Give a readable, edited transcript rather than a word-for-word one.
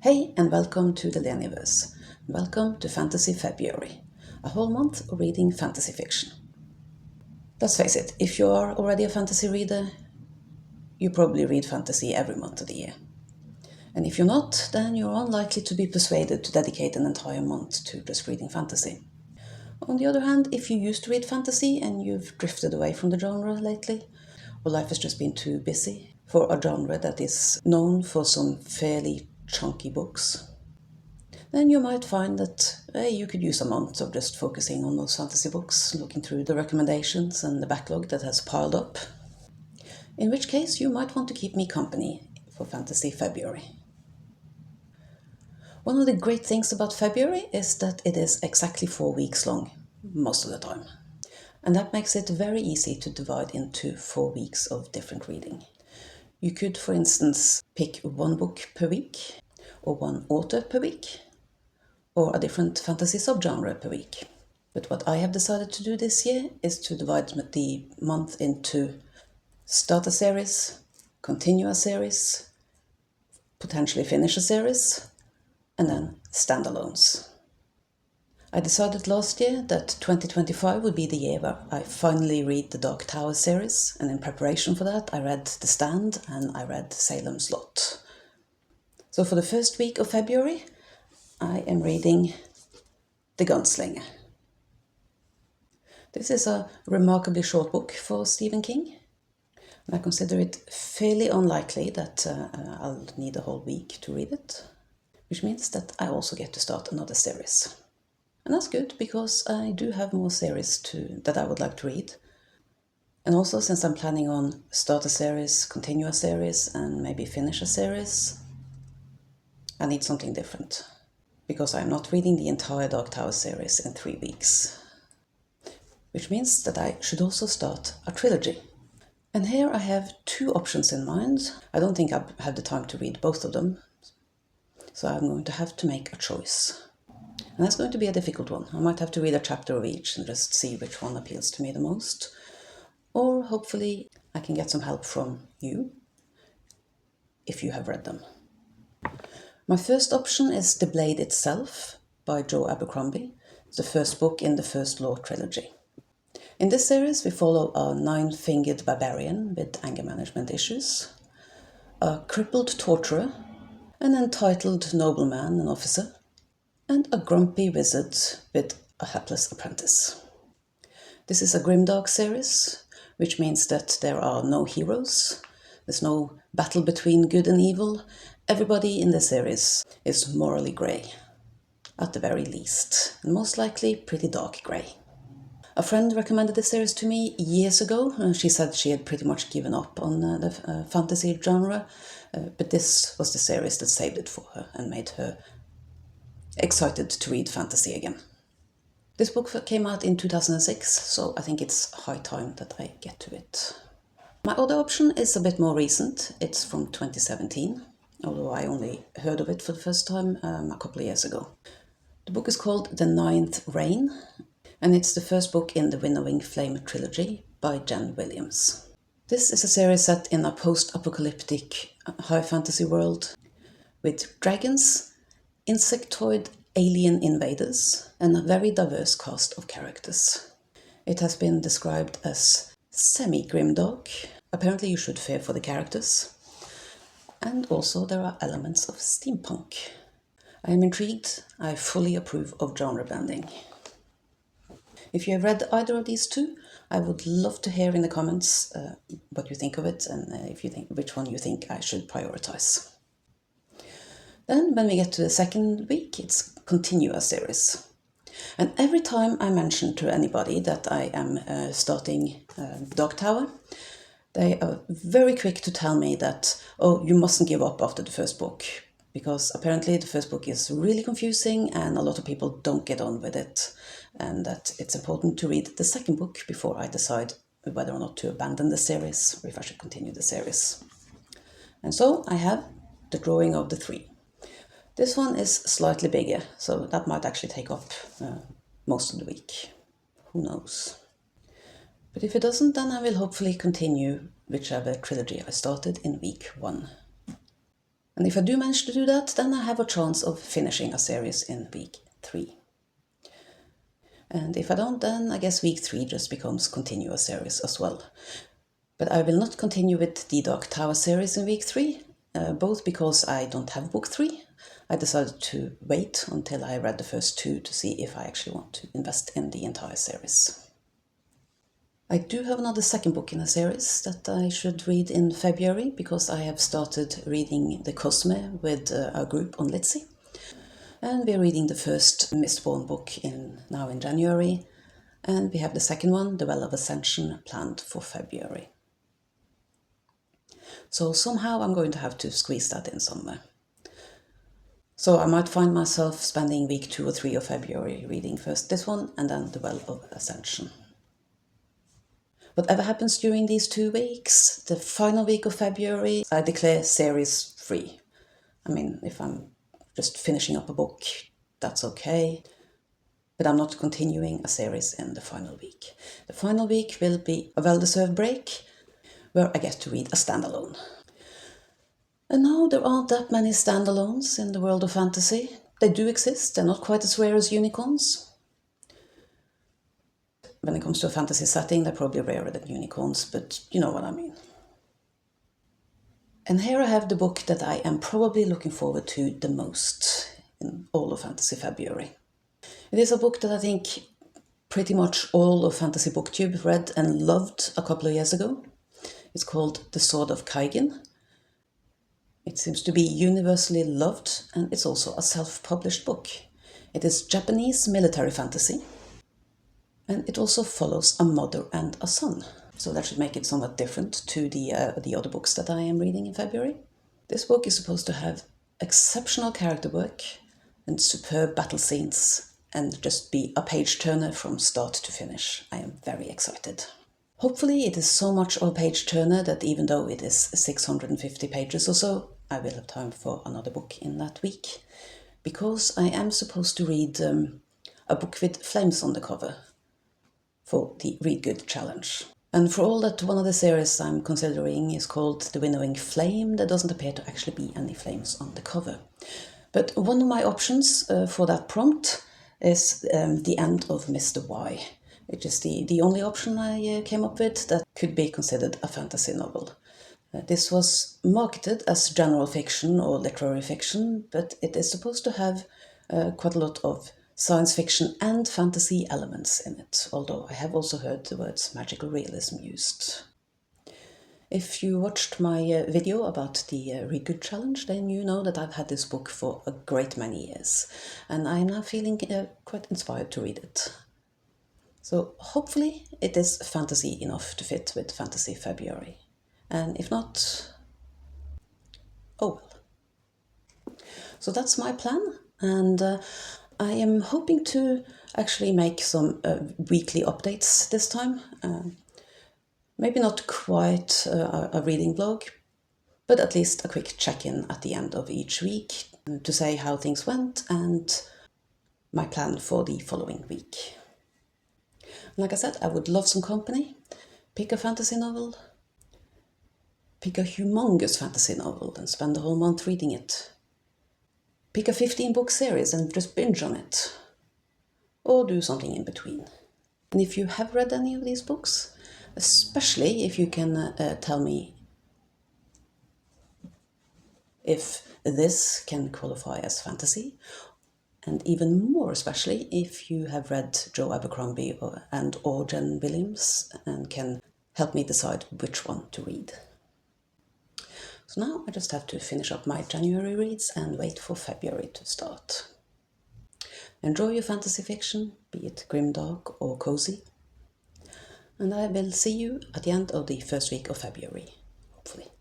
Hey and welcome to the Leniverse. Welcome to Fantasy February, a whole month of reading fantasy fiction. Let's face it, if you are already a fantasy reader, you probably read fantasy every month of the year. And if you're not, then you're unlikely to be persuaded to dedicate an entire month to just reading fantasy. On the other hand, if you used to read fantasy and you've drifted away from the genre lately, or life has just been too busy for a genre that is known for some fairly chunky books, then you might find that you could use a month of just focusing on those fantasy books, looking through the recommendations and the backlog that has piled up. In which case, you might want to keep me company for Fantasy February. One of the great things about February is that it is exactly 4 weeks long, most of the time. And that makes it very easy to divide into 4 weeks of different reading. You could, for instance, pick one book per week, or one author per week, or a different fantasy subgenre per week. But what I have decided to do this year is to divide the month into start a series, continue a series, potentially finish a series, and then standalones. I decided last year that 2025 would be the year where I finally read the Dark Tower series, and in preparation for that I read The Stand and I read Salem's Lot. So for the first week of February, I am reading The Gunslinger. This is a remarkably short book for Stephen King, and I consider it fairly unlikely that I'll need a whole week to read it, which means that I also get to start another series. And that's good because I do have more series that I would like to read. And also, since I'm planning on start a series, continue a series, and maybe finish a series, I need something different, because I'm not reading the entire Dark Tower series in 3 weeks. Which means that I should also start a trilogy. And here I have 2 options in mind. I don't think I have the time to read both of them, so I'm going to have to make a choice. And that's going to be a difficult one. I might have to read a chapter of each and just see which one appeals to me the most. Or hopefully I can get some help from you, if you have read them. My first option is The Blade Itself by Joe Abercrombie. It's the first book in the First Law trilogy. In this series we follow a 9-fingered barbarian with anger management issues, a crippled torturer, an entitled nobleman and officer, and a grumpy wizard with a hapless apprentice. This is a grimdark series, which means that there are no heroes, there's no battle between good and evil. Everybody in the series is morally grey, at the very least, and most likely pretty dark grey. A friend recommended this series to me years ago, and she said she had pretty much given up on the fantasy genre, but this was the series that saved it for her and made her excited to read fantasy again. This book came out in 2006, so I think it's high time that I get to it. My other option is a bit more recent. It's from 2017, although I only heard of it for the first time a couple of years ago. The book is called The Ninth Reign, and it's the first book in the Winnowing Flame trilogy by Jen Williams. This is a series set in a post-apocalyptic high fantasy world with dragons, insectoid alien invaders, and a very diverse cast of characters. It has been described as semi-grimdark. Apparently you should fear for the characters. And also there are elements of steampunk. I am intrigued. I fully approve of genre blending. If you have read either of these 2, I would love to hear in the comments what you think of it and if you think which one you think I should prioritize. Then, when we get to the second week, it's continue a series. And every time I mention to anybody that I am starting Dark Tower, they are very quick to tell me that, oh, you mustn't give up after the first book, because apparently the first book is really confusing and a lot of people don't get on with it, and that it's important to read the second book before I decide whether or not to abandon the series or if I should continue the series. And so I have the drawing of the 3. This one is slightly bigger, so that might actually take up most of the week. Who knows? But if it doesn't, then I will hopefully continue whichever trilogy I started in week 1. And if I do manage to do that, then I have a chance of finishing a series in week 3. And if I don't, then I guess week 3 just becomes continuous series as well. But I will not continue with the Dark Tower series in week 3, both because I don't have book 3. I decided to wait until I read the first 2 to see if I actually want to invest in the entire series. I do have another second book in a series that I should read in February, because I have started reading The Cosme with a group on Litzy. And we're reading the first Mistborn book now in January, and we have the second one, The Well of Ascension, planned for February. So somehow I'm going to have to squeeze that in somewhere. So I might find myself spending week 2 or 3 of February reading first this one and then The Well of Ascension. Whatever happens during these 2 weeks, the final week of February, I declare series free. I mean, if I'm just finishing up a book, that's okay. But I'm not continuing a series in the final week. The final week will be a well-deserved break, where I get to read a standalone. And no, there aren't that many standalones in the world of fantasy. They do exist, they're not quite as rare as unicorns. When it comes to a fantasy setting, they're probably rarer than unicorns, but you know what I mean. And here I have the book that I am probably looking forward to the most in all of Fantasy February. It is a book that I think pretty much all of Fantasy BookTube read and loved a couple of years ago. It's called The Sword of Kaigen. It seems to be universally loved, and it's also a self-published book. It is Japanese military fantasy, and it also follows a mother and a son. So that should make it somewhat different to the other books that I am reading in February. This book is supposed to have exceptional character work and superb battle scenes, and just be a page-turner from start to finish. I am very excited. Hopefully it is so much of a page-turner that even though it is 650 pages or so, I will have time for another book in that week, because I am supposed to read a book with flames on the cover for the Read Good Challenge. And for all that one of the series I'm considering is called The Winnowing Flame, there doesn't appear to actually be any flames on the cover. But one of my options for that prompt is The End of Mr. Y, which is the only option I came up with that could be considered a fantasy novel. This was marketed as general fiction or literary fiction, but it is supposed to have quite a lot of science fiction and fantasy elements in it, although I have also heard the words magical realism used. If you watched my video about the Read Good Challenge, then you know that I've had this book for a great many years, and I'm now feeling quite inspired to read it. So hopefully it is fantasy enough to fit with Fantasy February. And if not, oh well. So that's my plan, and I am hoping to actually make some weekly updates this time. Maybe not quite a reading blog, but at least a quick check-in at the end of each week to say how things went and my plan for the following week. Like I said, I would love some company. Pick a fantasy novel. Pick a humongous fantasy novel and spend the whole month reading it. Pick a 15-book series and just binge on it. Or do something in between. And if you have read any of these books, especially if you can tell me if this can qualify as fantasy, and even more especially if you have read Joe Abercrombie or Jen Williams and can help me decide which one to read. So now I just have to finish up my January reads and wait for February to start. Enjoy your fantasy fiction, be it grimdark or cozy. And I will see you at the end of the first week of February, hopefully.